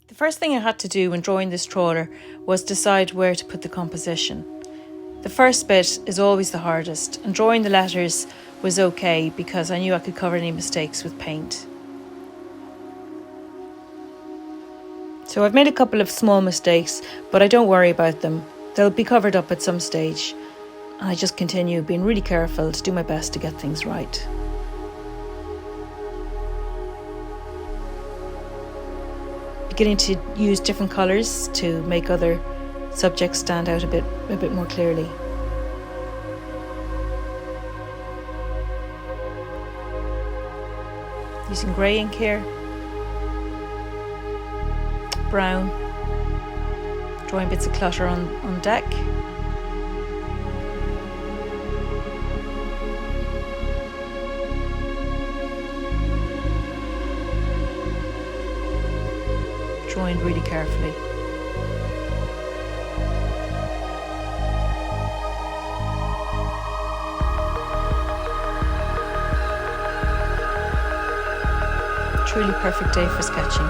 The first thing I had to do when drawing this trawler was decide where to put the composition. The first bit is always the hardest, and drawing the letters was okay because I knew I could cover any mistakes with paint. So I've made a couple of small mistakes, but I don't worry about them. They'll be covered up at some stage. And I just continue being really careful to do my best to get things right. Beginning to use different colours to make other subjects stand out a bit more clearly. Using grey ink here, brown, drawing bits of clutter on deck. Drawing really carefully. Truly perfect day for sketching.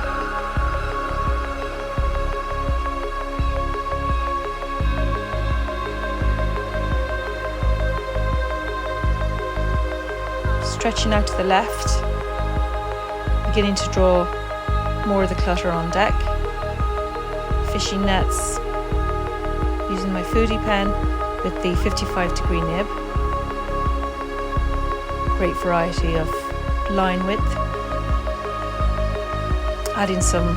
Stretching out to the left, beginning to draw more of the clutter on deck. Fishing nets, using my foodie pen with the 55-degree nib. Great variety of line width. Adding some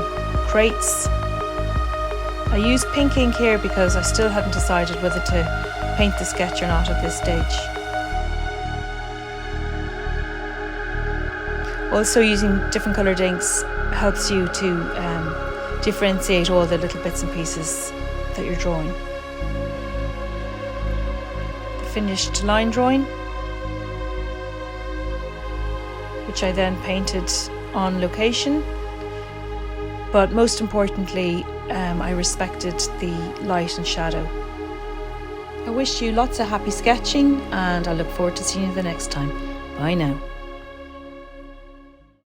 crates. I use pink ink here because I still hadn't decided whether to paint the sketch or not at this stage. Also, using different coloured inks helps you to differentiate all the little bits and pieces that you're drawing. The finished line drawing, which I then painted on location. But most importantly, I respected the light and shadow. I wish you lots of happy sketching, and I look forward to seeing you the next time. Bye now.